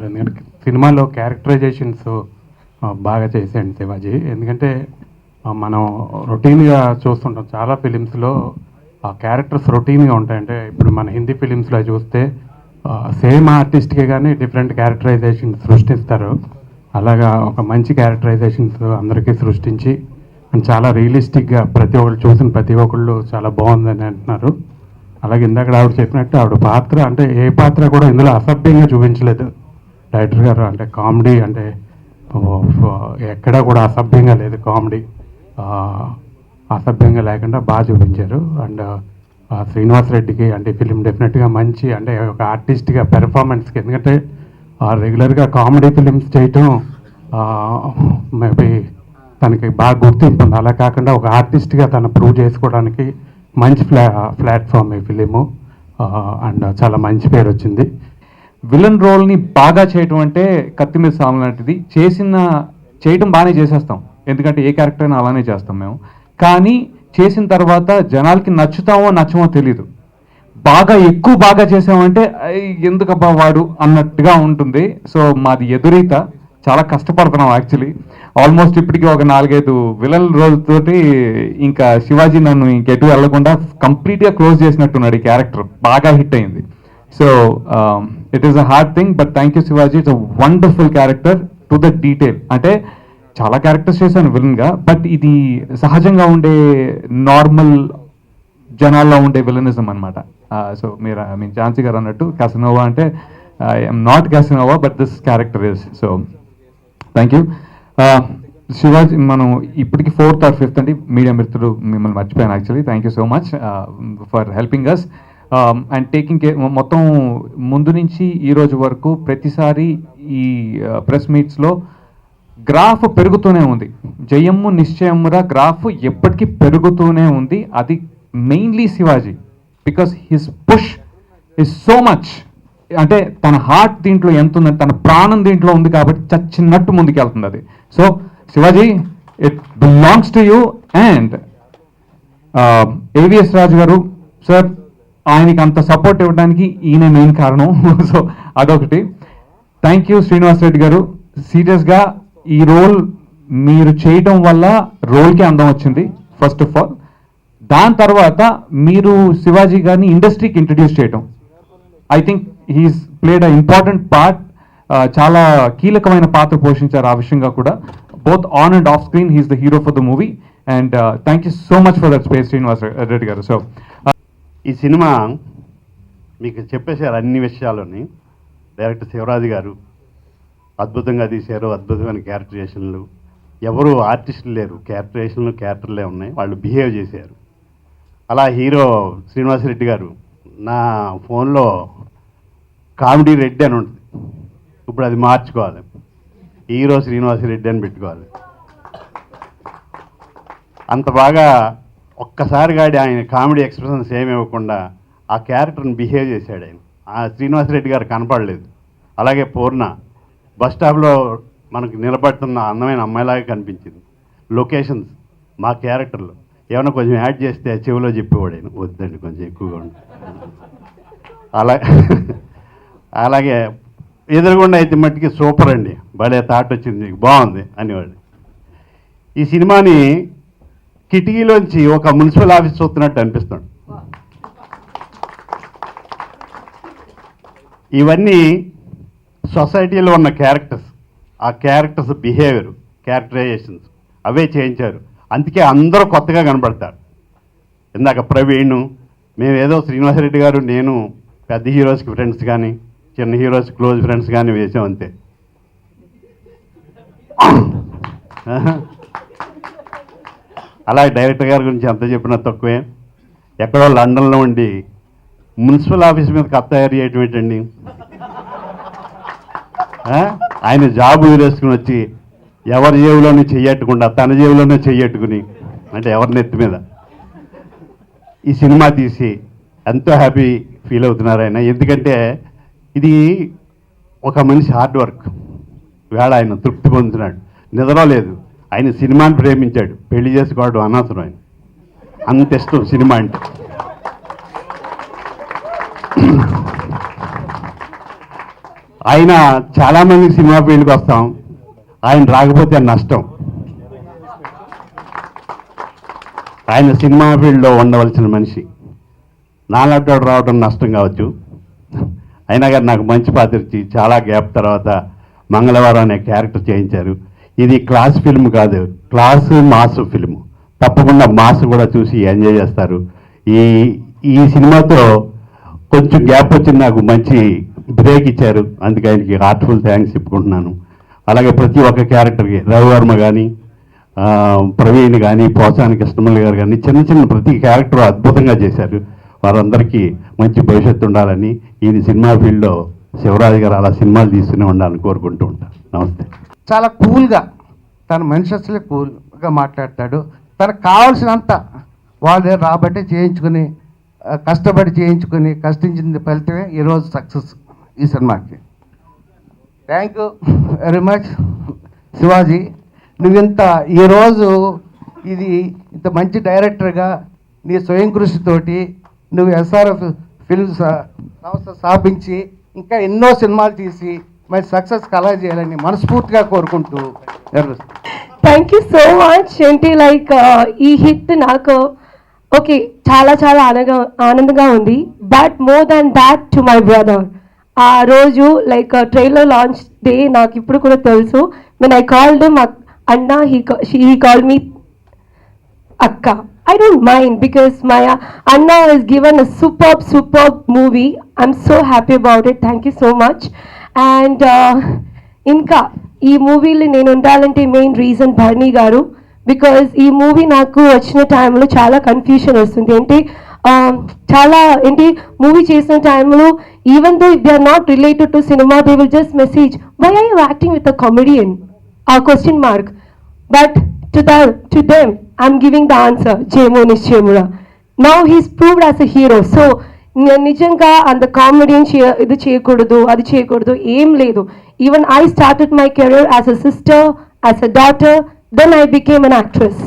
చెప్తున్నారు. ఎందుకంటే సినిమాలో క్యారెక్టరైజేషన్స్ బాగా చేసేయండి శివాజీ. ఎందుకంటే మనం రొటీన్గా చూస్తుంటాం చాలా ఫిలిమ్స్లో ఆ క్యారెక్టర్స్ రొటీన్గా ఉంటాయి. అంటే ఇప్పుడు మన హిందీ ఫిలిమ్స్లో చూస్తే సేమ్ ఆర్టిస్ట్కే కానీ డిఫరెంట్ క్యారెక్టరైజేషన్ సృష్టిస్తారు. అలాగా ఒక మంచి క్యారెక్టరైజేషన్స్ అందరికీ సృష్టించి అండ్ చాలా రియలిస్టిక్గా ప్రతి ఒక్కళ్ళు చూసిన ప్రతి ఒక్కళ్ళు చాలా బాగుందని అంటున్నారు. అలాగే ఇందాక ఆవిడ చెప్పినట్టు ఆవిడ పాత్ర అంటే ఏ పాత్ర కూడా ఇందులో అసభ్యంగా చూపించలేదు డైరెక్టర్ గారు. అంటే కామెడీ అంటే ఎక్కడా కూడా అసభ్యంగా లేదు, కామెడీ అసభ్యంగా లేకుండా బాగా చూపించారు. అండ్ శ్రీనివాస్ రెడ్డికి అంటే ఫిలిం డెఫినెట్గా మంచి అంటే ఒక ఆర్టిస్ట్గా పెర్ఫార్మెన్స్కి, ఎందుకంటే రెగ్యులర్గా కామెడీ ఫిలిమ్స్ చేయటం మేబీ తనకి బాగా గుర్తింపు ఉంది. అలా కాకుండా ఒక ఆర్టిస్ట్గా తను ప్రూవ్ చేసుకోవడానికి మంచి ప్లాట్ఫామ్ ఈ ఫిలిము. అండ్ చాలా మంచి పేరు వచ్చింది. విలన్ రోల్ని బాగా చేయటం అంటే కత్తి మీద సాము లాంటిది. చేయటం బాగానే చేసేస్తాం, ఎందుకంటే ఏ క్యారెక్టర్ అయినా అలానే చేస్తాం మేము. కానీ చేసిన తర్వాత జనాలకి నచ్చుతామో నచ్చమో తెలీదు. బాగా చేసామంటే ఎందుకబ్బా వాడు అన్నట్టుగా ఉంటుంది. సో మాది ఎదురీత, చాలా కష్టపడుతున్నాం యాక్చువల్లీ. ఆల్మోస్ట్ ఇప్పటికీ ఒక 4-5 విలన్ రోజుతోటి ఇంకా శివాజీ నన్ను ఇంకెటు వెళ్లకుండా కంప్లీట్గా క్లోజ్ చేసినట్టున్నాడు. ఈ క్యారెక్టర్ బాగా హిట్ అయింది. So it is a hard thing, but thank you Shivaji. It's a wonderful character to the detail. అంటే చాలా క్యారెక్టర్స్ చేశాను విలన్గా, బట్ ఇది సహజంగా ఉండే నార్మల్ జనాల్లో ఉండే విలనిజం అనమాట. సో మీరు ఝాన్సీ గారు అన్నట్టు క్యాసనోవా అంటే I'm not Casanova, but this character is. So thank you Shivaji. మనం ఇప్పటికి 4th or 5th అండి మీడియా మిత్రులు, మిమ్మల్ని మర్చిపోయాను actually. Thank you so much for helping us and taking care. మొత్తం ముందు నుంచి ఈ రోజు వరకు ప్రతిసారి ఈ ప్రెస్ మీట్స్లో గ్రాఫ్ పెరుగుతూనే ఉంది. జయమ్ము నిశ్చయమురా గ్రాఫ్ ఎప్పటికీ పెరుగుతూనే ఉంది. అది mainly Shivaji, because his push is so much. అంటే తన హార్ట్ దీంట్లో ఎంత ఉందంటే, తన ప్రాణం దీంట్లో ఉంది కాబట్టి చచ్చినట్టు ముందుకెళ్తుంది అది. So Shivaji, it belongs to you. And AVS Raju garu sir, ఆయనకి అంత సపోర్ట్ ఇవ్వడానికి ఈయన మెయిన్ కారణం. సో అదొకటి. థ్యాంక్ యూ శ్రీనివాస్ రెడ్డి గారు. సీరియస్గా ఈ రోల్ మీరు చేయటం వల్ల రోల్కి అందం వచ్చింది ఫస్ట్ ఆఫ్ ఆల్. దాని తర్వాత మీరు శివాజీ గారిని ఇండస్ట్రీకి ఇంట్రడ్యూస్ చేయటం, I think he's played a important part. చాలా కీలకమైన పాత్ర పోషించారు ఆ విషయంగా కూడా. Both on and off screen he's the hero for the movie. And thank you so much for that space Srinivas Reddy గారు. సో ఈ సినిమా మీకు చెప్పేశారు అన్ని విషయాలని. డైరెక్టర్ శివరాజు గారు అద్భుతంగా తీశారు, అద్భుతమైన క్యారెక్టరైజేషన్లు. ఎవరు ఆర్టిస్టులు లేరు, క్యారెక్టర్లే ఉన్నాయి, వాళ్ళు బిహేవ్ చేశారు. అలా హీరో శ్రీనివాసరెడ్డి గారు, నా ఫోన్లో కామెడీ రెడ్డి అని ఉంటుంది, ఇప్పుడు అది మార్చుకోవాలి, హీరో శ్రీనివాసరెడ్డి అని పెట్టుకోవాలి. అంత బాగా ఒక్కసారి గాడి ఆయన కామెడీ ఎక్స్ప్రెషన్స్ ఏమి ఇవ్వకుండా ఆ క్యారెక్టర్ని బిహేవ్ చేశాడు ఆయన. ఆ శ్రీనివాసరెడ్డి గారు కనపడలేదు. అలాగే పూర్ణ బస్ స్టాప్లో మనకు నిలబడుతున్న అందమైన అమ్మాయిలాగా కనిపించింది. లొకేషన్స్ మా క్యారెక్టర్లో ఏమైనా కొంచెం యాడ్ చేస్తే చెవిలో చెప్పేవాడు ఆయన, వద్దండి కొంచెం ఎక్కువగా ఉంటుంది. అలాగే ఎదురుగుండా అయితే మట్టికి సూపర్ అండి, భలే థాట్ వచ్చింది, బాగుంది అనేవాడు. ఈ సినిమాని కిటికీలోంచి ఒక మున్సిపల్ ఆఫీస్ చూస్తున్నట్టు అనిపిస్తాడు. ఇవన్నీ సొసైటీలో ఉన్న క్యారెక్టర్స్, ఆ క్యారెక్టర్స్ బిహేవియర్, క్యారెక్టరైజేషన్స్ అవే చేయించారు. అందుకే అందరూ కొత్తగా కనబడతారు. ఇందాక ప్రవీణ్, మేము ఏదో శ్రీనివాసరెడ్డి గారు నేను పెద్ద హీరోస్కి ఫ్రెండ్స్ కానీ చిన్న హీరోస్ క్లోజ్ ఫ్రెండ్స్ కానీ వేసాం అంతే. అలాగే డైరెక్టర్ గారి గురించి ఎంత చెప్పినా తక్కువే. ఎక్కడో లండన్లో ఉండి మున్సిపల్ ఆఫీస్ మీద కథ తయారు చేయటం ఏంటండి? ఆయన జాబ్ వదిలేసుకుని వచ్చి ఎవరి జేబులోనే చెయ్యట్టుకుండా తన జేబులోనే చెయ్యట్టుకుని, అంటే ఎవరి నెత్తి మీద ఈ సినిమా తీసి ఎంతో హ్యాపీ ఫీల్ అవుతున్నారు ఆయన. ఎందుకంటే ఇది ఒక మనిషి హార్డ్ వర్క్. వేళ ఆయన తృప్తి పొందుతున్నాడు, నిద్రలేదు. ఆయన సినిమాని ప్రేమించాడు, పెళ్లి చేసుకోవడం అనవసరం. ఆయన అంత ఇష్టం సినిమా అంటే. ఆయన చాలామందికి సినిమా ఫీల్డ్కి వస్తాం, ఆయన రాకపోతే నష్టం. ఆయన సినిమా ఫీల్డ్లో ఉండవలసిన మనిషి. నాలాంటి రావడం నష్టం కావచ్చు. అయినా కానీ నాకు మంచి పాత్ర ఇచ్చి చాలా గ్యాప్ తర్వాత మంగళవారం అనే క్యారెక్టర్ చేయించారు. ఇది క్లాస్ ఫిల్మ్ కాదు, క్లాసు మాస్ ఫిల్మ్. తప్పకుండా మాస్ కూడా చూసి ఎంజాయ్ చేస్తారు. ఈ ఈ సినిమాతో కొంచెం గ్యాప్ వచ్చి నాకు మంచి బ్రేక్ ఇచ్చారు, అందుకే ఆయనకి హార్ట్ఫుల్ థ్యాంక్స్ చెప్పుకుంటున్నాను. అలాగే ప్రతి ఒక్క క్యారెక్టర్కి రవివర్మ కానీ, ప్రవీణ్ కానీ, పోసాని కృష్ణమల్లి గారు కానీ, చిన్న చిన్న ప్రతి క్యారెక్టర్ అద్భుతంగా చేశారు. వారందరికీ మంచి భవిష్యత్తు ఉండాలని, ఈయన సినిమా ఫీల్డ్లో శివరాజు గారు అలా సినిమాలు తీస్తూనే ఉండాలని కోరుకుంటూ ఉంటాను. నమస్తే. చాలా కూల్గా, తన మనిషి అసలే కూల్గా మాట్లాడతాడు. తనకు కావాల్సినంత వాళ్ళు రాబట్టి చేయించుకుని, కష్టపడి చేయించుకుని, కష్టించింది ఫలితమే ఈరోజు సక్సెస్ ఈ సినిమాకి. Thank you very much Shivaji. నువ్వింత ఈరోజు ఇది ఇంత మంచి డైరెక్టర్గా నీ స్వయం కృషితోటి నువ్వు ఎస్ఆర్ఎఫ్ ఫిల్మ్స్ సంస్థ స్థాపించి ఇంకా ఎన్నో సినిమాలు తీసి మరి సక్సెస్ కలర్ చేయాలని మనస్ఫూర్తిగా కోరుకుంటూ థ్యాంక్ యూ సో మచ్. ఏంటి లైక్ ఈ హిట్ నాకు ఓకే చాలా చాలా ఆనందంగా ఉంది. But more than that to my brother. ఆ రోజు లైక్ ట్రైలర్ లాంచ్ డే నాకు ఇప్పుడు కూడా తెలుసు. వెన్ ఐ కాల్డ్ అన్నా, he called me Akka. I don't mind because my Anna has given a superb movie. I'm so happy about it. Thank you so much. And ఇంకా ఈ మూవీలో నేను ఉండాలంటే main reason Bharani garu. Because ఈ movie నాకు వచ్చిన టైంలో చాలా కన్ఫ్యూషన్ వస్తుంది. ఏంటి చాలా ఏంటి మూవీ చేసిన టైంలో even though they are not related to cinema, they will just message why are you acting with a comedian, ఆ question mark. But to them I'm giving the answer, Jemo Nishchemura. Now he's proved as a hero. So నిజంగా అంత కామెడీని ఇది చేయకూడదు, అది చేయకూడదు ఏం లేదు. Even I started my career as a sister, as a daughter, then I became an actress.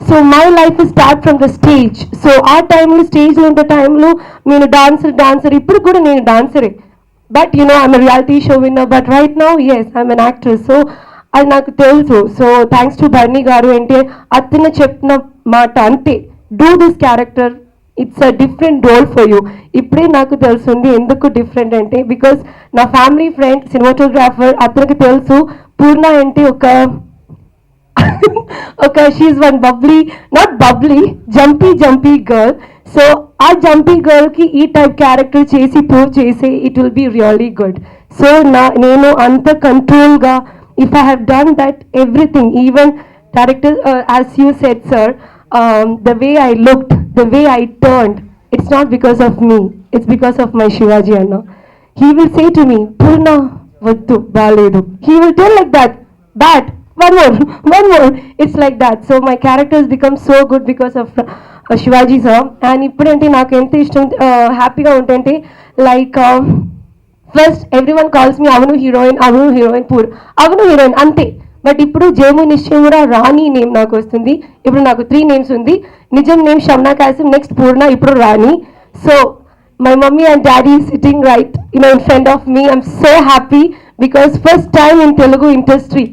So my life start from the stage. So ఆ టైంలో స్టేజ్లో ఉండే టైంలో నేను డాన్సర్ ఇప్పుడు కూడా నేను డాన్సరే. But I'm a reality show winner. But right now yes I'm an actress. So అది నాకు తెలుసు. So thanks to Bharani garu. అంటే అతను చెప్పిన మాట అంతే, do this character, it's a different role for you. ఇప్పుడే నాకు తెలుస్తుంది ఎందుకు డిఫరెంట్ అంటే, బికాస్ నా ఫ్యామిలీ ఫ్రెండ్ సినిమాటోగ్రాఫర్, అతనికి తెలుసు పూర్ణ అంటే ఒక she one bubbly jumpy girl. So ఆ జంపీ గర్ల్కి ఈ టైప్ క్యారెక్టర్ చేసి ప్రూవ్ చేసి it will be really good. So నేను అంత కంట్రోల్గా, if I have done that everything, even director, as you said sir, the way I looked, the way I turned, it's not because of me, it's because of my Shivaji Anna. He will say to me, Purna vaddu baledu, he will tell like that, bad, one more, it's like that. So my characters become so good because of Shivaji sir. And ippudante naaku enta ishtam happy ga untante, like first everyone calls me అవను heroine అవను heroine అంతే. But ఇప్పుడు జేము నిశ్చయమురా రాణి name నాకు వస్తుంది. ఇప్పుడు నాకు 3 names ఉంది. నిజం నేమ్ షమ్నా కాసిం, నెక్స్ట్ పూర్ణ, ఇప్పుడు Rani. So my mummy and daddy sitting right in front of me. I'm so happy because first time in Telugu industry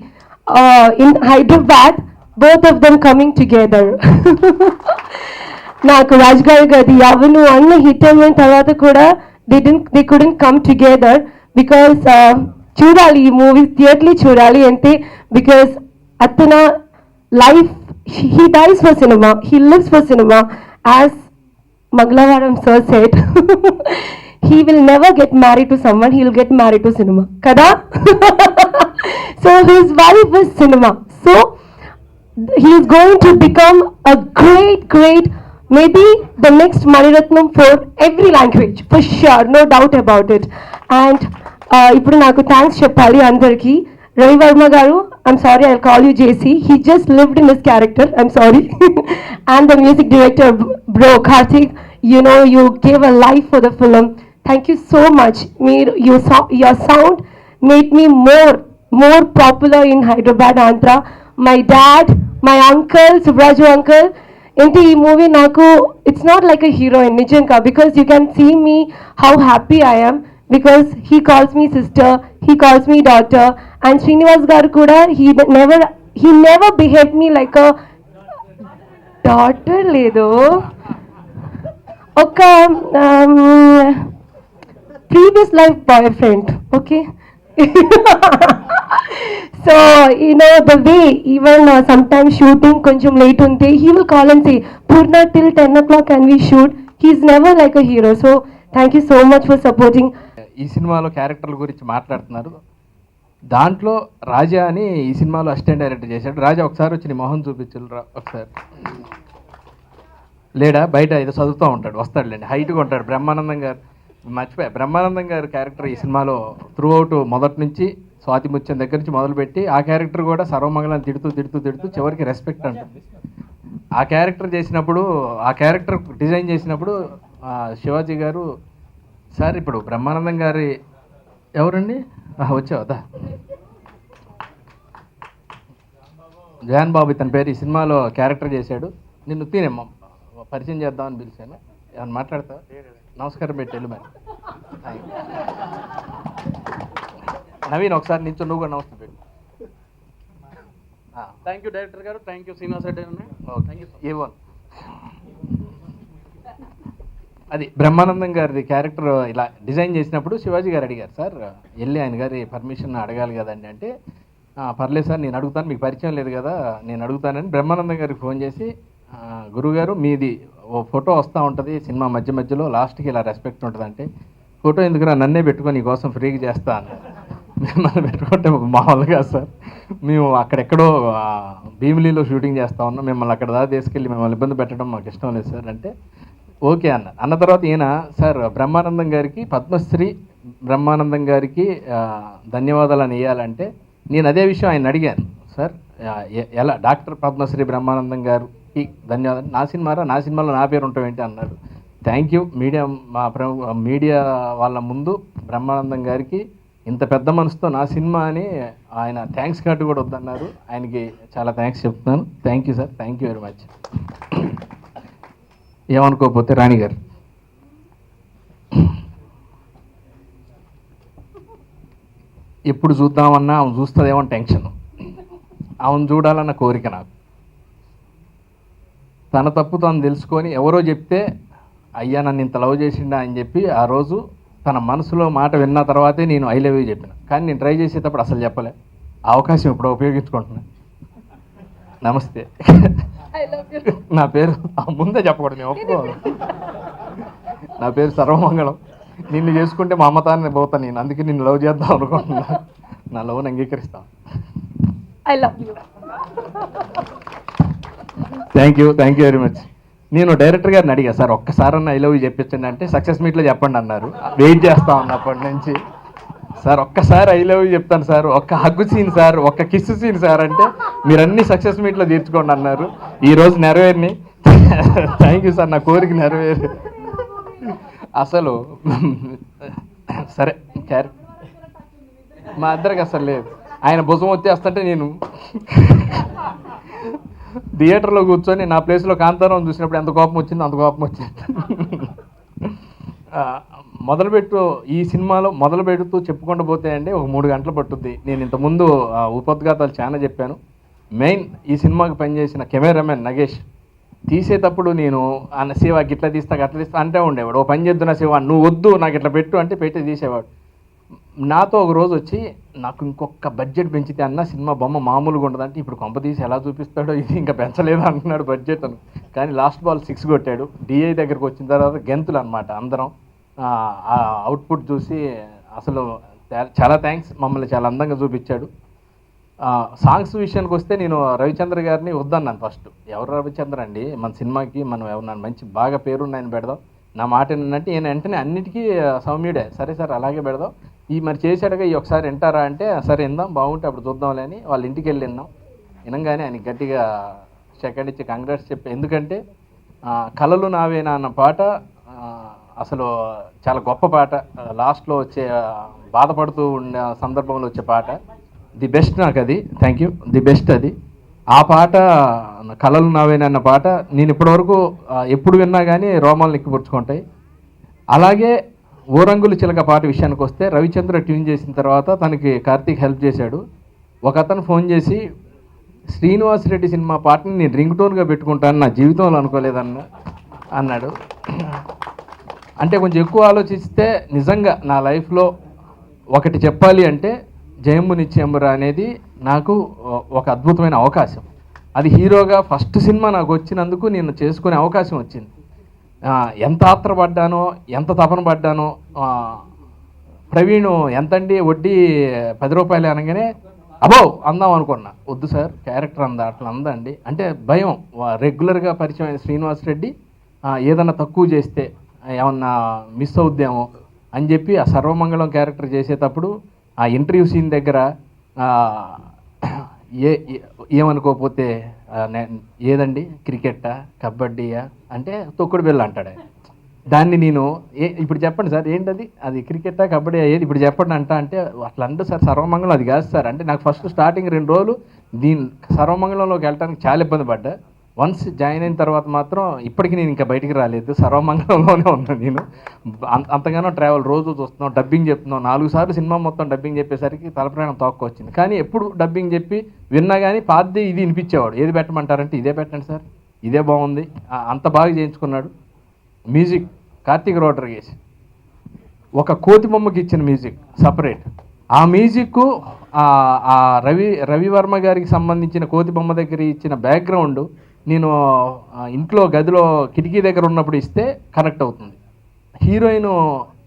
in Hyderabad both of them coming together. నాకు రాజ్గారి గది అవను అన్న హిట్ అయిన తర్వాత కూడా they couldn't come together because చూడాలి ఈ movie థియేటర్లీ చూడాలి అంతే. బికాస్ అతను life, he dies for cinema, he lives for cinema. As Mangalavaram sir said, he will never get married to someone, he will get married to cinema kada. So his wife is cinema. So he is going to become a great maybe the next Maniratnam for every language, for sure, no doubt about it. And ఇప్పుడు నాకు thanks చెప్పాలి అందరికీ. రవి వర్మ గారు, I'm sorry, I call you JC, he just lived in his character, I'm sorry. And the music director bro Karthik, you gave a life for the film. Thank you so much. Your sound made me more popular in Hyderabad, Andhra. My dad, my uncle, Subraju uncle, ఏంటి ఈ movie నాకు it's not like a heroine నిజంగా, because you can see me how happy I am. because he calls me sister, he calls me daughter, and Srinivas garu kuda he never behaved me like a daughter ledo, oka previous life boyfriend, okay. So the way even sometimes shooting koncham late unte he will call and say, Purna, till 10 o'clock can we shoot? He's never like a hero. So thank you so much for supporting. ఈ సినిమాలో క్యారెక్టర్ల గురించి మాట్లాడుతున్నారు. దాంట్లో రాజా అని ఈ సినిమాలో assistant director చేశాడు. రాజా ఒకసారి వచ్చి నీ మొహం చూపించు ఒకసారి. లేడా బయట ఏదో చదువుతూ ఉంటాడు, వస్తాడులేండి, హైట్గా ఉంటాడు. బ్రహ్మానందం గారు మర్చిపోయా, బ్రహ్మానందం గారు క్యారెక్టర్ ఈ సినిమాలో త్రూ అవుట్ మొదటి నుంచి స్వాతి ముత్యం దగ్గర నుంచి మొదలుపెట్టి ఆ క్యారెక్టర్ కూడా సర్వమంగళం తిడుతూ తిడుతూ తిడుతూ చివరికి రెస్పెక్ట్ అంటుంది. ఆ క్యారెక్టర్ చేసినప్పుడు, ఆ క్యారెక్టర్ డిజైన్ చేసినప్పుడు శివాజీ గారు, సార్ ఇప్పుడు బ్రహ్మానందం గారి ఎవరండి వచ్చావదా జయాన్ బాబు ఇతని పేరు ఈ సినిమాలో క్యారెక్టర్ చేశాడు. నిన్ను తినేమ్మ పరిచయం చేద్దామని పిలిచాను. ఏమన్నా మాట్లాడతా? నమస్కారం పెట్టి వెళ్ళు మరి. నవీన్ ఒకసారి నించో, నువ్వు కూడా నమస్తే పెట్టు. థ్యాంక్ యూ డైరెక్టర్ గారు, thank you Srinivas Reddy thank you. ఏవో అది బ్రహ్మానందం గారి క్యారెక్టర్ ఇలా డిజైన్ చేసినప్పుడు శివాజీ గారు అడిగారు, సార్ వెళ్ళి ఆయన గారి పర్మిషన్ అడగాలి కదండి అంటే, పర్లేదు సార్ నేను అడుగుతాను, మీకు పరిచయం లేదు కదా నేను అడుగుతానని బ్రహ్మానందం గారికి ఫోన్ చేసి, గురుగారు మీది ఓ ఫోటో వస్తూ ఉంటుంది సినిమా మధ్య మధ్యలో, లాస్ట్కి ఇలా రెస్పెక్ట్ ఉంటుంది అంటే, ఫోటో ఎందుకురా నన్నే పెట్టుకొని నీకోసం ఫ్రీగా చేస్తాను, మిమ్మల్ని పెట్టుకుంటే మామూలుగా సార్ మేము అక్కడెక్కడో భీమిలీలో షూటింగ్ చేస్తూ ఉన్నాం, మిమ్మల్ని అక్కడ దాకా తీసుకెళ్ళి మిమ్మల్ని ఇబ్బంది పెట్టడం మాకు ఇష్టం లేదు సార్ అంటే, ఓకే అన్న తర్వాత ఈయన, సార్ బ్రహ్మానందం గారికి పద్మశ్రీ బ్రహ్మానందం గారికి ధన్యవాదాలు అని వేయాలంటే, నేను అదే విషయం ఆయన అడిగాను, సార్ ఎలా డాక్టర్ పద్మశ్రీ బ్రహ్మానందం గారికి ధన్యవాదాలు, నా సినిమాలో నా పేరు ఉంటాం ఏంటి అన్నాడు. థ్యాంక్ యూ మీడియా వాళ్ళ ముందు బ్రహ్మానందం గారికి ఇంత పెద్ద మనసుతో నా సినిమా అని ఆయన థ్యాంక్స్ కార్డు కూడా వద్దన్నారు. ఆయనకి చాలా థ్యాంక్స్ చెప్తున్నాను. Thank you sir, thank you very much. ఏమనుకోకపోతే రాణి గారు, ఎప్పుడు చూద్దామన్నా ఆమె చూస్తుందేమో టెన్షన్, ఆమెను చూడాలన్న కోరిక నాకు. తన తప్పు తను తెలుసుకొని ఎవరో చెప్తే అయ్యా నన్ను ఇంత లవ్ చేసిండా అని చెప్పి ఆ రోజు తన మనసులో మాట విన్న తర్వాతే నేను ఐ లవ్ యూ చెప్పిన. కానీ నేను ట్రై చేసేటప్పుడు అసలు చెప్పలే. ఆ అవకాశం ఇప్పుడు ఉపయోగించుకుంటున్నా. నమస్తే, నా పేరు ముందే చెప్పకూడదు, నేను ఒప్పుకోవాలి. నా పేరు సర్వమంగళం. నిన్ను చేసుకుంటే మా అమ్మతాన్ని పోతాను నేను, అందుకే నిన్ను లవ్ చేద్దాం అనుకుంటున్నా. నా లవ్ని అంగీకరిస్తాను. I love you. Thank you very much. నేను డైరెక్టర్ గారిని అడిగా, సార్ ఒక్కసారన్నా ఐ లవ్ యూ చెప్పించండి అంటే, సక్సెస్ మీట్లో చెప్పండి అన్నారు. వెయిట్ చేస్తా ఉన్నప్పటి నుంచి, సార్ ఒక్కసారి ఐ లవ్ యూ చెప్తాను సార్, ఒక్క హగ్గు సీన్ సార్, ఒక్క కిస్సు సీన్ సార్ అంటే, మీరు అన్ని సక్సెస్ మీట్లో తీర్చుకోండి అన్నారు. ఈరోజు నెరవేరిని. థ్యాంక్ యూ సార్, నా కోరిక నెరవేరు. అసలు సరే మా ఇద్దరికి అసలు లేదు. ఆయన భుజం వచ్చేస్తుంటే నేను థియేటర్లో కూర్చొని నా ప్లేస్లో కాంతారావు చూసినప్పుడు ఎంత కోపం వచ్చిందో అంత కోపం వచ్చింది. ఈ సినిమాలో మొదలు పెడుతూ చెప్పుకుంటూ పోతే అండి ఒక 3 గంటలు పట్టుద్ది. నేను ఇంతకుముందు ఉపద్ఘాతాలు చాలా చెప్పాను. మెయిన్ ఈ సినిమాకి పనిచేసిన కెమెరామెన్ నగేష్ తీసేటప్పుడు నేను అన్న శివ గిట్లా తీస్తా అట్లా తీస్తా అంటే ఉండేవాడు. ఓ పని చేద్దు నా శివ, నువ్వు వద్దు నాకు ఇట్లా పెట్టు అంటే పెట్టి తీసేవాడు. నాతో ఒక రోజు వచ్చి, నాకు ఇంకొక బడ్జెట్ పెంచితే అన్న సినిమా బొమ్మ మామూలుగా ఉండదంటే, ఇప్పుడు కొంప తీసి ఎలా చూపిస్తాడో, ఇది ఇంకా పెంచలేదు అంటున్నాడు బడ్జెట్ అని. కానీ లాస్ట్ బాల్ 6 కొట్టాడు. డిఐ దగ్గరకు వచ్చిన తర్వాత గెంతులు అనమాట అందరం. ఆ అవుట్పుట్ చూసి అసలు చాలా థ్యాంక్స్, మమ్మల్ని చాలా అందంగా చూపించాడు. సాంగ్స్ విషయానికి వస్తే నేను రవిచంద్ర గారిని వద్దన్నాను ఫస్ట్. ఎవరు రవిచంద్ర అండి, మన సినిమాకి మనం ఎవరన్నా మంచి బాగా పేరున్నాయని పెడదాం, నా మాట ఏంటంటే ఈయన వెంటనే అన్నిటికీ సౌమ్యుడే, సరే సార్ అలాగే పెడదాం, ఈ మరి చేశాడుగా ఈ ఒకసారి వింటారా అంటే, సరే విందాం బాగుంటే అప్పుడు చూద్దాంలే అని వాళ్ళ ఇంటికి వెళ్ళి విన్నాం. వినంగానే ఆయన గట్టిగా సెకండ్ ఇచ్చి కంగ్రాట్స్ చెప్పి, ఎందుకంటే కలలు నావేనా అన్న పాట అసలు చాలా గొప్ప పాట. లాస్ట్లో వచ్చే బాధపడుతూ ఉన్న సందర్భంలో వచ్చే పాట ది బెస్ట్ నాకు అది. థ్యాంక్ యూ, ది బెస్ట్ అది. ఆ పాట కలలు నావేనా అన్న పాట నేను ఇప్పటివరకు ఎప్పుడు విన్నా కానీ రోమాలు ఎక్కిపుచ్చుకుంటాయి. అలాగే ఓరంగుల చిలక పాట విషయానికి వస్తే రవిచంద్ర ట్యూన్ చేసిన తర్వాత తనకి కార్తీక్ హెల్ప్ చేశాడు. ఒక అతను ఫోన్ చేసి శ్రీనివాస్ రెడ్డి సినిమా పాటని నేను రింగ్ టోన్గా పెట్టుకుంటాను, నా జీవితంలో అన్నాడు. అంటే కొంచెం ఎక్కువ ఆలోచిస్తే నిజంగా నా లైఫ్లో ఒకటి చెప్పాలి అంటే జయమ్ము నిత్యమ్మురా అనేది నాకు ఒక అద్భుతమైన అవకాశం. అది హీరోగా ఫస్ట్ సినిమా నాకు వచ్చినందుకు నేను చేసుకునే అవకాశం వచ్చింది. ఎంత ఆత్రపడ్డానో, ఎంత తపన పడ్డానో. ప్రవీణ్ ఎంతండి వడ్డీ 10 రూపాయలు అనగానే అబో అందాం అనుకున్నా. వద్దు సార్, క్యారెక్టర్ అట్లా అందండి అంటే భయం. రెగ్యులర్గా పరిచయం శ్రీనివాస్ రెడ్డి ఏదన్నా తక్కువ చేస్తే ఏమన్నా మిస్ అవుద్దేమో అని చెప్పి ఆ సర్వమంగళం క్యారెక్టర్ చేసేటప్పుడు ఆ ఇంటర్వ్యూ సీన్ దగ్గర ఏమనుకోకపోతే ఏదండి క్రికెట్టా కబడ్డీయా అంటే తొక్కుడు బిళ్ళ అంటాడు. దాన్ని నేను ఇప్పుడు చెప్పండి సార్ ఏంటది, అది క్రికెట్టా కబడ్డీ ఏది ఇప్పుడు చెప్పండి అంటే అట్లా అంటే సార్ సర్వమంగళం అది కాదు సార్ అంటే నాకు ఫస్ట్ స్టార్టింగ్ 2 రోజులు సర్వమంగళంలోకి వెళ్ళడానికి చాలా ఇబ్బంది పడ్డా. వన్స్ జాయిన్ అయిన తర్వాత మాత్రం ఇప్పటికీ నేను ఇంకా బయటికి రాలేదు, సర్వమంగళంలోనే ఉన్నాను నేను. అంతగానో ట్రావెల్ రోజు చూస్తున్నాం, డబ్బింగ్ చెప్తున్నాం. 4 సార్లు సినిమా మొత్తం డబ్బింగ్ చెప్పేసరికి తలప్రాణం తోక్కొచ్చింది. కానీ ఎప్పుడు డబ్బింగ్ చెప్పి విన్నా కానీ పాతది ఇది వినిపించేవాడు. ఏది పెట్టమంటారంటే ఇదే పెట్టండి సార్, ఇదే బాగుంది, అంత బాగా చేయించుకున్నాడు. మ్యూజిక్ కార్తీక్ రోడ్రిగేస్ ఒక కోతి బొమ్మకి ఇచ్చిన మ్యూజిక్ సపరేట్. ఆ మ్యూజిక్ రవివర్మ గారికి సంబంధించిన కోతి బొమ్మ దగ్గర ఇచ్చిన బ్యాక్గ్రౌండ్ నేను ఇంట్లో గదిలో కిటికీ దగ్గర ఉన్నప్పుడు ఇస్తే కనెక్ట్ అవుతుంది. హీరోయిన్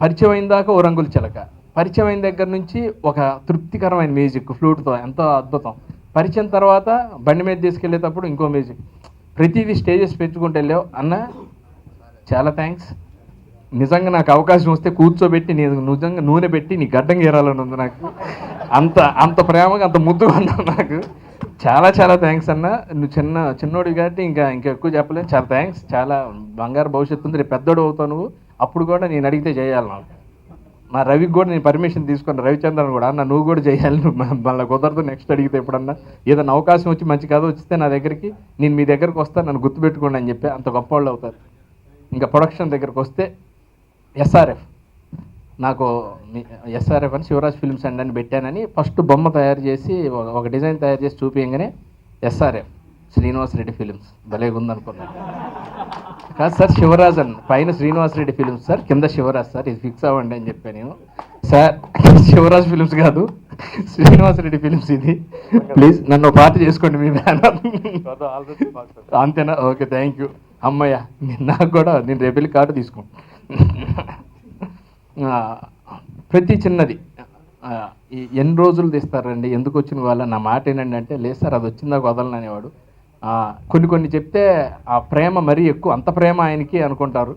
పరిచయం అయిన దాకా ఓ రంగుల చిలక, పరిచయం అయిన దగ్గర నుంచి ఒక తృప్తికరమైన మ్యూజిక్ ఫ్లూట్తో ఎంతో అద్భుతం. పరిచయం తర్వాత బండి మీద తీసుకెళ్ళేటప్పుడు ఇంకో మ్యూజిక్. ప్రతిదీ స్టేజెస్ పెంచుకుంటూ వెళ్ళావు అన్న, చాలా థ్యాంక్స్. నిజంగా నాకు అవకాశం వస్తే కూర్చోబెట్టి నేను నిజంగా నూనె పెట్టి నీ గడ్డం గీరాలని ఉంది నాకు. అంత ప్రేమగా అంత ముద్దుగా ఉన్నావు నాకు. చాలా థ్యాంక్స్ అన్న. నువ్వు చిన్నోడివి కాబట్టి ఇంకా ఎక్కువ చెప్పలేను. చాలా థ్యాంక్స్. చాలా బంగారు భవిష్యత్తు ఉంది, రేపు పెద్దోడు అవుతావు నువ్వు. అప్పుడు కూడా నేను అడిగితే చేయాలి. నాకు మా రవికి కూడా నేను పర్మిషన్ తీసుకున్నాను, రవిచంద్రన్ కూడా అన్న నువ్వు కూడా చేయాలి, నువ్వు మళ్ళీ కుదరదు నెక్స్ట్ అడిగితే ఎప్పుడన్నా ఏదైనా అవకాశం వచ్చి మంచి కథ వచ్చితే నా దగ్గరికి నేను మీ దగ్గరకు వస్తాను, నన్ను గుర్తుపెట్టుకోండి అని చెప్పి. అంత గొప్ప వాళ్ళు అవుతారు. ఇంకా ప్రొడక్షన్ దగ్గరకు వస్తే ఎస్ఆర్ఎఫ్ నాకు ఎస్ఆర్ఎఫ్ అని శివరాజ్ ఫిల్మ్స్ అండ్ అని పెట్టానని ఫస్ట్ బొమ్మ తయారు చేసి ఒక డిజైన్ తయారు చేసి చూపించగానే ఎస్ఆర్ఎఫ్ శ్రీనివాస్ రెడ్డి ఫిలిమ్స్ భలేగా ఉందనుకున్నాను. కాదు సార్ శివరాజ్ అని పైన శ్రీనివాస్ రెడ్డి ఫిలిమ్స్ సార్, కింద శివరాజ్ సార్, ఇది ఫిక్స్ అవ్వండి అని చెప్పాను నేను. సార్ శివరాజ్ ఫిలిమ్స్ కాదు శ్రీనివాస్ రెడ్డి ఫిలిమ్స్, ఇది ప్లీజ్ నన్ను పార్టీ చేసుకోండి మీ బ్యానర్. అంతేనా? Okay thank you. అమ్మయ్య నాకు కూడా నేను రేపెళ్ళి కార్డు తీసుకోండి. ప్రతి చిన్నది ఎన్ని రోజులు తీస్తారండి, ఎందుకు వచ్చిన వాళ్ళ నా మాట ఏంటండి అంటే లేదు సార్ అది వచ్చిందాక వదలను అనేవాడు. కొన్ని చెప్తే ఆ ప్రేమ మరీ ఎక్కువ, అంత ప్రేమ ఆయనకి అనుకుంటారు.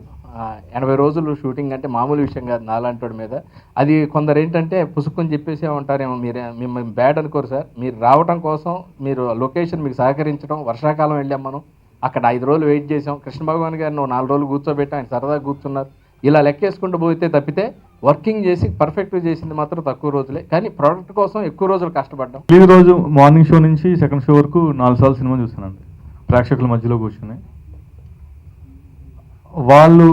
80 రోజులు షూటింగ్ అంటే మామూలు విషయం కాదు నాలాంటి మీద. అది కొందరు ఏంటంటే పుసుక్కుని చెప్పేసే ఉంటారేమో, మిమ్మల్ని బ్యాడ్ అనుకోరు సార్. మీరు రావటం కోసం మీరు లొకేషన్ మీకు సహకరించడం, వర్షాకాలం వెళ్ళాం మనం అక్కడ 5 రోజులు వెయిట్ చేసాం. కృష్ణ భగవాన్ గారిని 4 రోజులు కూర్చోబెట్టి ఆయన సరదాగా కూర్చున్నారు. ఇలా లెక్కేసుకుంటూ పోతే తప్పితే వర్కింగ్ చేసి పర్ఫెక్ట్గా చేసింది మాత్రం తక్కువ రోజులే, కానీ ప్రోడక్ట్ కోసం ఎక్కువ రోజులు కష్టపడ్డాం. ఈ రోజు మార్నింగ్ షో నుంచి సెకండ్ షో వరకు 4 సార్లు సినిమా చూస్తానండి ప్రేక్షకుల మధ్యలో కూర్చుని. వాళ్ళు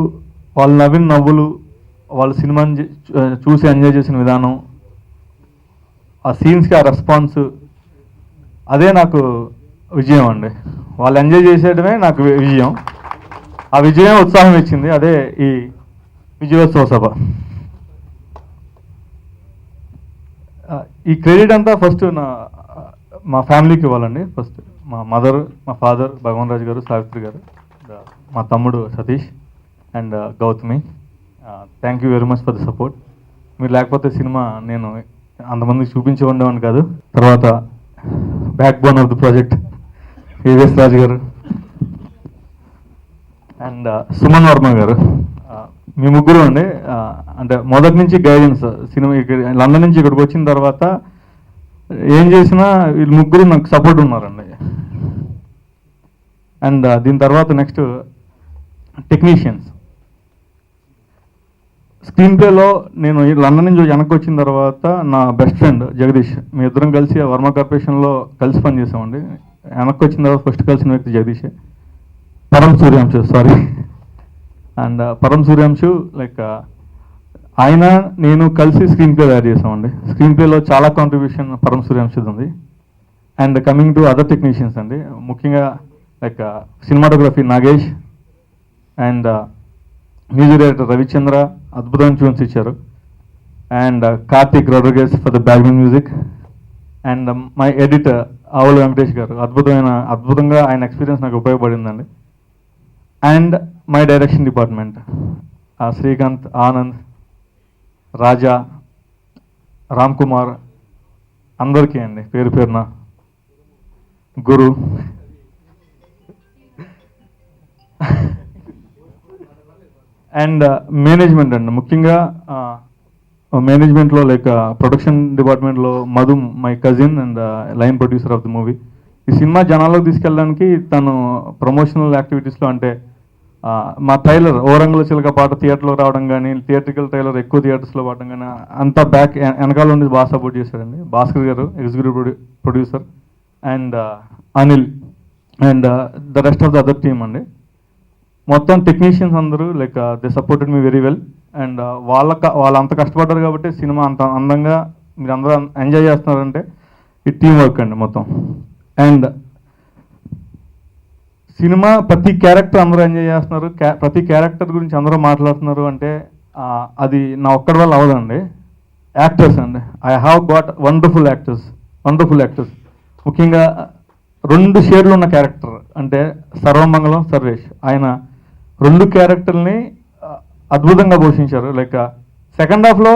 నవ్విన నవ్వులు, వాళ్ళు సినిమాని చూసి ఎంజాయ్ చేసిన విధానం, ఆ సీన్స్కి ఆ రెస్పాన్స్, అదే నాకు విజయం అండి. వాళ్ళు ఎంజాయ్ చేసేయడమే నాకు విజయం. ఆ విజయం ఉత్సాహం ఇచ్చింది, అదే ఈ విజయోత్సవ సభ. ఈ క్రెడిట్ అంతా ఫస్ట్ మా ఫ్యామిలీకి ఇవ్వాలండి. ఫస్ట్ మా మదర్, మా ఫాదర్ భగవాన్ రాజు గారు, సావిత్రి గారు, మా తమ్ముడు Satish and Gautami. Thank you very much for the support. మీరు లేకపోతే సినిమా నేను అంతమందికి చూపించి ఉండేవాడిని కాదు. తర్వాత backbone of the project AVS Raju garu and Suman Varma గారు, మీ ముగ్గురు అండి. అంటే మొదటి నుంచి గైడెన్స్, సినిమా లండన్ నుంచి ఇక్కడికి వచ్చిన తర్వాత ఏం చేసినా వీళ్ళు ముగ్గురు నాకు సపోర్ట్ ఉన్నారండి. అండ్ దీని తర్వాత నెక్స్ట్ టెక్నీషియన్స్. స్క్రీన్ ప్లేలో నేను లండన్ నుంచి వెనక్కి వచ్చిన తర్వాత నా బెస్ట్ ఫ్రెండ్ జగదీష్, మీ ఇద్దరం కలిసి వర్మ కార్పొరేషన్లో కలిసి పనిచేసామండి. వెనక్కి వచ్చిన తర్వాత ఫస్ట్ కలిసిన వ్యక్తి జగదీషే. పరం సూర్యాంశు, సారీ. అండ్ పరం సూర్యాంశు లైక్ ఆయన నేను కలిసి స్క్రీన్ ప్లే తయారు చేసామండి. స్క్రీన్ ప్లేలో చాలా కాంట్రిబ్యూషన్ పరమ సూర్యాంశది ఉంది. And coming to other technicians అండి, ముఖ్యంగా like cinematography Nagesh and music director Ravichandra అద్భుతమైన ట్యూన్స్ ఇచ్చారు. And Karthik Rodrigues for the background music. And my editor Avula Venkatesh garu అద్భుతంగా ఆయన ఎక్స్పీరియన్స్ నాకు ఉపయోగపడిందండి. And my direction department Srikanth, Anand, Raja, Ram Kumar, అందరికీ అండి పేరు పేరున, గురు. అండ్ మేనేజ్మెంట్ అండి, ముఖ్యంగా మేనేజ్మెంట్లో లైక్ ప్రొడక్షన్ డిపార్ట్మెంట్లో Madhu, my cousin and line producer of the movie. ఈ సినిమా జనాల్లోకి తీసుకెళ్ళడానికి తను ప్రమోషనల్ యాక్టివిటీస్లో అంటే మా ట్రైలర్ ఓరంగుల చిలక పాట థియేటర్లో రావడం కానీ, థియేట్రికల్ ట్రైలర్ ఎక్కువ థియేటర్స్లో పాడడం కానీ అంతా బ్యాక్ వెనకాల నుండి బాగా సపోర్ట్ చేశారండి. భాస్కర్ గారు executive producer and Anil and the rest of the other team అండి. మొత్తం టెక్నీషియన్స్ అందరూ like they supported me very well. And వాళ్ళు అంత కష్టపడ్డారు కాబట్టి సినిమా అంత అందంగా మీరు అందరూ ఎంజాయ్ చేస్తున్నారంటే ఈ టీం వర్క్ అండి మొత్తం. అండ్ సినిమా ప్రతి క్యారెక్టర్ అందరూ ఎంజాయ్ చేస్తున్నారు, ప్రతి క్యారెక్టర్ గురించి అందరూ మాట్లాడుతున్నారు అంటే అది నా ఒక్కడి వల్ల అవ్వదండి. యాక్టర్స్ అండి, I have got wonderful actors. ముఖ్యంగా 2 షేర్లు ఉన్న క్యారెక్టర్ అంటే సర్వమంగళం సర్వేష్. ఆయన 2 క్యారెక్టర్ని అద్భుతంగా పోషించారు. లైక్ సెకండ్ హాఫ్లో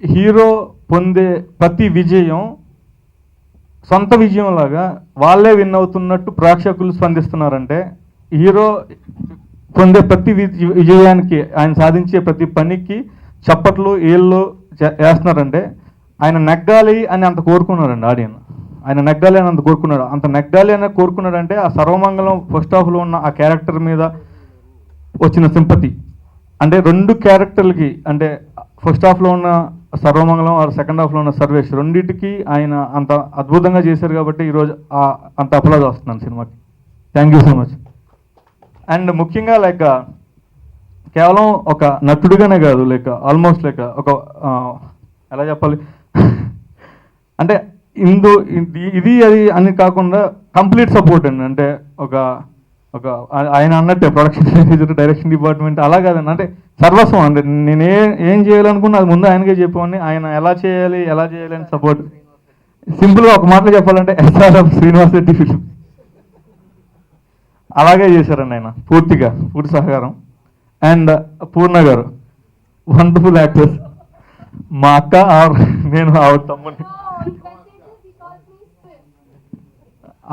హీరో పొందే ప్రతి విజయం సొంత విజయం లాగా వాళ్ళే విన్ అవుతున్నట్టు ప్రేక్షకులు స్పందిస్తున్నారంటే, హీరో పొందే ప్రతి విజయానికి, ఆయన సాధించే ప్రతి పనికి చప్పట్లు ఏళ్ళు వేస్తున్నారంటే ఆయన నెగ్గాలి అని అంత కోరుకున్నారండి ఆడియన్. ఆయన నెగ్గాలి అని అంత కోరుకున్నాడు. అంత నెగ్గాలి అని కోరుకున్నాడంటే ఆ సర్వమంగళం ఫస్ట్ హాఫ్లో ఉన్న ఆ క్యారెక్టర్ మీద వచ్చిన సింపతి అంటే 2 క్యారెక్టర్లకి అంటే ఫస్ట్ హాఫ్లో ఉన్న సర్వమంగళం ఆర్ సెకండ్ హాఫ్లో ఉన్న సర్వేష్ రెండింటికి ఆయన అంత అద్భుతంగా చేశారు కాబట్టి ఈరోజు అంత అప్లాజ్ వస్తున్నాను సినిమాకి. Thank you so much. And ముఖ్యంగా లైక్ కేవలం ఒక నటుడిగానే కాదు, లైక్ ఆల్మోస్ట్ లైక్ ఒక ఎలా చెప్పాలి అంటే ఇది అది అని కాకుండా కంప్లీట్ సపోర్ట్ అండి. అంటే ఒక ఆయన అన్నట్టే ప్రొడక్షన్ మేనేజర్, డైరెక్షన్ డిపార్ట్మెంట్ అలా కాదండి, అంటే సర్వస్వం అంటే నేను ఏం చేయాలనుకున్నా అది ముందు ఆయనకే చెప్పామని, ఆయన ఎలా చేయాలి అని సపోర్ట్. సింపుల్గా ఒక మాటలో చెప్పాలంటే SRF శ్రీనివాస్ రెడ్డి ఫిల్మ్ అలాగే చేశారండి ఆయన పూర్తి సహకారం. అండ్ పూర్ణ గారు వండర్ఫుల్ యాక్టర్స్. మా అక్క నేను ఆవిడ తమ్ముని,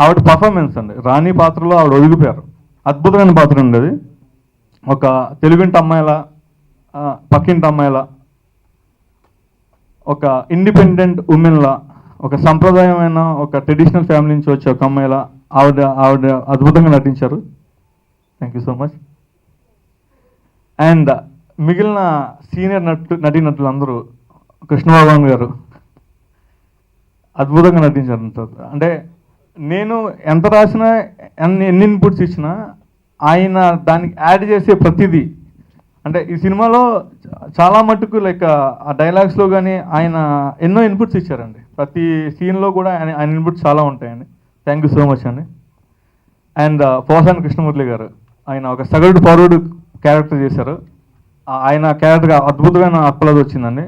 ఆవిడ పర్ఫార్మెన్స్ అండి రాణి పాత్రలో ఆవిడ ఒదిగిపోయారు. అద్భుతమైన పాత్ర అండి అది. ఒక తెలుగింటి అమ్మాయిలా, పక్కింటి అమ్మాయిలా, ఒక ఇండిపెండెంట్ ఉమెన్లా, ఒక సంప్రదాయమైన ఒక ట్రెడిషనల్ ఫ్యామిలీ నుంచి వచ్చే ఒక అమ్మాయిలా ఆవిడ అద్భుతంగా నటించారు. Thank you so much. And మిగిలిన సీనియర్ నటీనటులు అందరూ, కృష్ణబాబు గారు అద్భుతంగా నటించారు. అంటే నేను ఎంత రాసినా ఎన్ని ఇన్పుట్స్ ఇచ్చినా ఆయన దానికి యాడ్ చేసే ప్రతిదీ అంటే ఈ సినిమాలో చాలా మట్టుకు లైక్ ఆ డైలాగ్స్లో కానీ ఆయన ఎన్నో ఇన్పుట్స్ ఇచ్చారండి. ప్రతి సీన్లో కూడా ఆయన ఇన్పుట్స్ చాలా ఉంటాయండి. థ్యాంక్ యూ సో మచ్ అండి. అండ్ పోసాని కృష్ణమూర్తి గారు, ఆయన ఒక సగటు ఫార్వర్డ్ క్యారెక్టర్ చేశారు. ఆయన క్యారెక్టర్గా అద్భుతమైన అప్లాజ్ వచ్చిందండి.